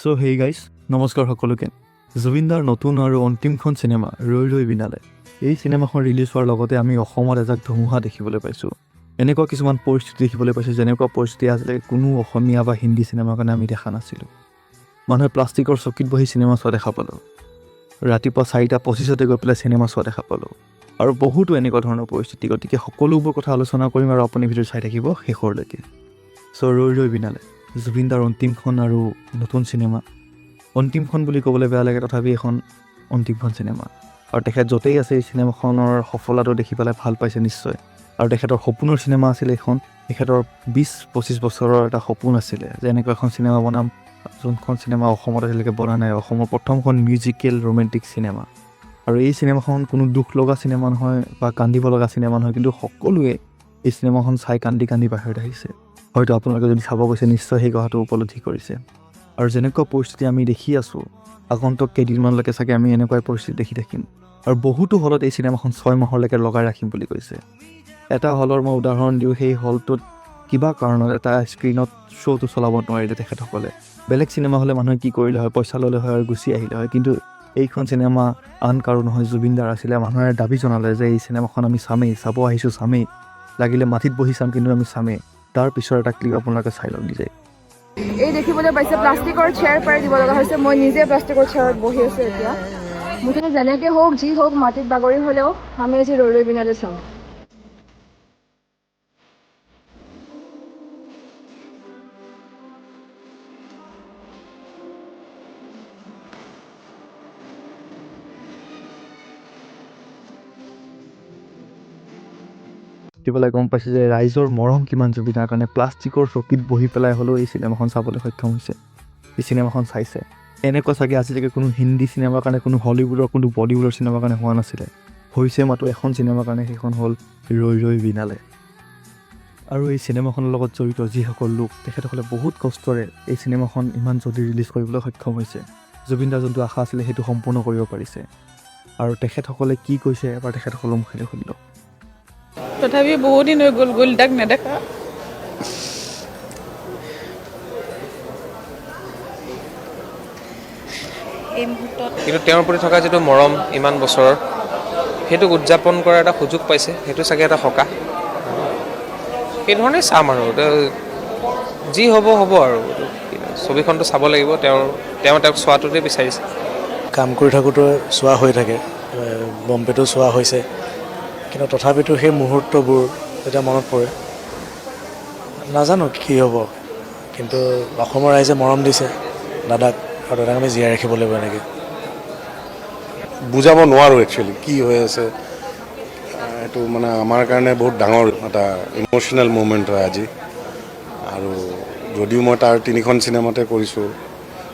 so hey guys নমস্কাৰ সকলোকে জুবিনদাৰ নতুন আৰু অন্তিমখন চিনেমা ৰৈ ৰৈ বিনালে এই চিনেমাখন ৰিলিজ হোৱাৰ লগতে আমি অসমত এজাক ধুমুহা দেখিবলৈ পাইছোঁ এনেকুৱা কিছুমান পৰিস্থিতি দেখিবলৈ পাইছোঁ যেনেকুৱা পৰিস্থিতি আজিলৈকে কোনো অসমীয়া বা হিন্দী চিনেমাৰ কাৰণে আমি দেখা নাছিলোঁ মানুহে প্লাষ্টিকৰ চকীত বহি চিনেমা চোৱা দেখা পালোঁ ৰাতিপুৱা 4:25 গৈ পেলাই চিনেমা চোৱা দেখা পালোঁ আৰু বহুতো এনেকুৱা ধৰণৰ পৰিস্থিতি গতিকে সকলোবোৰ কথা আলোচনা কৰিম আৰু আপুনি ভিডিঅ' চাই থাকিব শেষৰলৈকে সো ৰৈ ৰৈ বিনালে জুবিনদাৰ অন্তিমখন আৰু নতুন চিনেমা অন্তিমখন বুলি ক'বলৈ বেয়া লাগে তথাপি এখন অন্তিমখন চিনেমা আৰু তেখেত য'তেই আছে এই চিনেমাখনৰ সফলতাটো দেখি পেলাই ভাল পাইছে নিশ্চয় আৰু তেখেতৰ সপোনৰ চিনেমা আছিলে এখন তেখেতৰ 20-25 বছৰৰ এটা সপোন আছিলে যে এনেকুৱা এখন চিনেমা বনাম যোনখন চিনেমা অসমত আজিলৈকে বনা নাই অসমৰ প্ৰথমখন মিউজিকেল ৰোমেণ্টিক চিনেমা আৰু এই চিনেমাখন কোনো দুখ লগা চিনেমা নহয় বা কান্দিব লগা চিনেমা নহয় কিন্তু সকলোৱে এই চিনেমাখন চাই কান্দি কান্দি বাহিৰত আহিছে হয়তো আপোনালোকে যদি চাব গৈছে নিশ্চয় সেই কথাটো উপলব্ধি কৰিছে আৰু যেনেকুৱা পৰিস্থিতি আমি দেখি আছোঁ আগন্তুক কেইদিনমানলৈকে চাগে আমি এনেকুৱাই পৰিস্থিতি দেখি থাকিম আৰু বহুতো হলত এই চিনেমাখন 6 মাহলৈকে লগাই ৰাখিম বুলি কৈছে এটা হলৰ মই উদাহৰণ দিওঁ সেই হলটোত কিবা কাৰণত এটা স্ক্ৰীণত শ্ব'টো চলাব নোৱাৰিলে তেখেতসকলে বেলেগ চিনেমা হ'লে মানুহে কি কৰিলে হয় পইচা ল'লে হয় আৰু গুচি আহিলে হয় কিন্তু এইখন চিনেমা আন কাৰো নহয় জুবিনদাৰ আছিলে মানুহে দাবী জনালে যে এই চিনেমাখন আমি চামেই চাব আহিছোঁ চামেই লাগিলে মাটিত বহি চাম কিন্তু আমি চামেই তাৰ পিছৰ এটা ক্লিপ আপোনালোকে চাই লওক নিজে এই দেখিবলৈ পাইছে প্লাষ্টিকৰ চেয়াৰ পাৰি দিব লগা হৈছে মই নিজে প্লাষ্টিকৰ চেয়াৰত বহি আছোঁ এতিয়া মুঠতে যেনেকৈ হওক যি হওক মাটিত বাগৰি হ'লেও আমি আজি ৰৈ ৰৈ বিনালে চাম পেলাই গম পাইছে যে ৰাইজৰ মৰম কিমান জুবিনাৰ কাৰণে প্লাষ্টিকৰ চকীত বহি পেলাই হ'লেও এই চিনেমাখন চাবলৈ সক্ষম হৈছে এই চিনেমাখন চাইছে এনেকুৱা চাগে আজিলৈকে কোনো হিন্দী চিনেমাৰ কাৰণে কোনো হলিউডৰ কোনো বলিউডৰ চিনেমাৰ কাৰণে হোৱা নাছিলে হৈছে মাত্ৰ এখন চিনেমাৰ কাৰণে সেইখন হ'ল ৰৈ ৰৈ বিনালে আৰু এই চিনেমাখনৰ লগত জড়িত যিসকল লোক তেখেতসকলে বহুত কষ্টৰে এই চিনেমাখন ইমান জলদি ৰিলিজ কৰিবলৈ সক্ষম হৈছে জুবিনদাৰ যোনটো আশা আছিলে সেইটো সম্পূৰ্ণ কৰিব পাৰিছে আৰু তেখেতসকলে কি কৈছে এবাৰ তেখেতসকলৰ মুখেৰে শুনিলোঁ তথাপি বহুত দিন হৈ গ'ল গোলদাক নেদেখা এই মুহূৰ্তত কিন্তু তেওঁৰ প্ৰতি থকা যিটো মৰম ইমান বছৰৰ সেইটো উদযাপন কৰাৰ এটা সুযোগ পাইছে সেইটো চাগে এটা সকাহ সেইধৰণে চাম আৰু যি হ'ব হ'ব আৰু ছবিখনটো চাব লাগিব তেওঁক চোৱাটোতে বিচাৰিছে কাম কৰি থাকোঁতে চোৱা হৈ থাকে বম্বেটো চোৱা হৈছে কিন্তু তথাপিতো সেই মুহূৰ্তবোৰ যেতিয়া মনত পৰে নাজানো কি হ'ব কিন্তু অসমৰ ৰাইজে মৰম দিছে দাদাক আৰু দাদাক আমি জীয়াই ৰাখিব লাগিব এনেকৈ বুজাব নোৱাৰোঁ একচুৱেলি কি হৈ আছে এইটো মানে আমাৰ কাৰণে বহুত ডাঙৰ এটা ইম'চনেল মুভমেণ্ট হয় আজি আৰু যদিও মই তাৰ 3খন চিনেমাতে কৰিছোঁ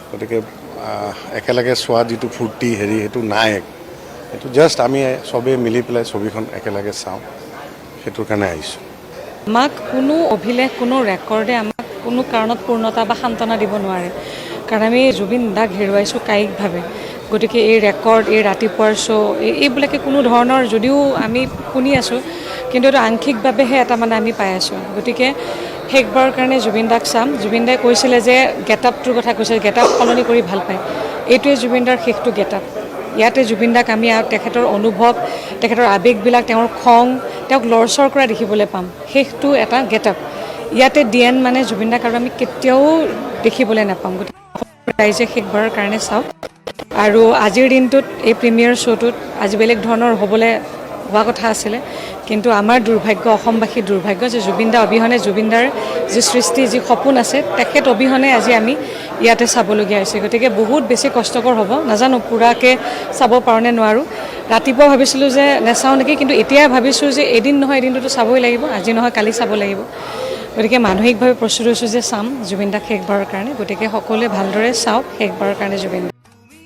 গতিকে একেলগে চোৱা যিটো ফূৰ্তি সেইটো নাই এইটো জাষ্ট আমি চবেই মিলি পেলাই ছবিখন একেলগে চাওঁ সেইটোৰ কাৰণে আহিছোঁ আমাক কোনো অভিলেখ কোনো ৰেকৰ্ডে আমাক কোনো কাৰণত পূৰ্ণতা বা সান্তনা দিব নোৱাৰে কাৰণ আমি জুবিন দাক হেৰুৱাইছোঁ কায়িকভাৱে গতিকে এই ৰেকৰ্ড এই ৰাতিপুৱাৰ শ্ব' এইবিলাকে কোনো ধৰণৰ যদিও আমি শুনি আছোঁ কিন্তু এইটো আংশিকভাৱেহে এটা মানে আমি পাই আছোঁ গতিকে শেষবাৰৰ কাৰণে জুবিন দাক চাম জুবিন দাই কৈছিলে যে গেট আপটোৰ কথা কৈছে গেট আপ সলনি কৰি ভাল পায় এইটোৱে জুবিন দাৰ শেষটো গেট আপ ইয়াতে জুবিন দাক আমি তেখেতৰ অনুভৱ তেখেতৰ আৱেগবিলাক তেওঁৰ খং তেওঁক লৰচৰ কৰা দেখিবলৈ পাম শেষটো এটা গেট আপ ইয়াতে ডিএন মানে জুবিন দাক আৰু আমি কেতিয়াও দেখিবলৈ নাপাম গতিকে ৰাইজে শেষবাৰৰ কাৰণে চাওক আৰু আজিৰ দিনটোত এই প্ৰিমিয়াৰ শ্ব'টোত আজি বেলেগ ধৰণৰ হ'বলৈ হোৱা কথা আছিলে কিন্তু আমাৰ দুৰ্ভাগ্য অসমবাসীৰ দুৰ্ভাগ্য যে জুবিন দা অবিহনে জুবিনদাৰ যি সৃষ্টি যি সপোন আছে তেখেত অবিহনে আজি আমি ইয়াতে চাবলগীয়া হৈছে গতিকে বহুত বেছি কষ্টকৰ হ'ব নাজানো পূৰাকৈ চাব পাৰোঁনে নোৱাৰোঁ ৰাতিপুৱা ভাবিছিলোঁ যে নাচাওঁ নেকি কিন্তু এতিয়া ভাবিছোঁ যে এদিন নহয় এদিনটোতো চাবই লাগিব আজি নহয় কালি চাব লাগিব গতিকে মানসিকভাৱে প্ৰস্তুত হৈছোঁ যে চাম জুবিন দাক শেষবাৰৰ কাৰণে গতিকে সকলোৱে ভালদৰে চাওক শেষবাৰৰ কাৰণে জুবিন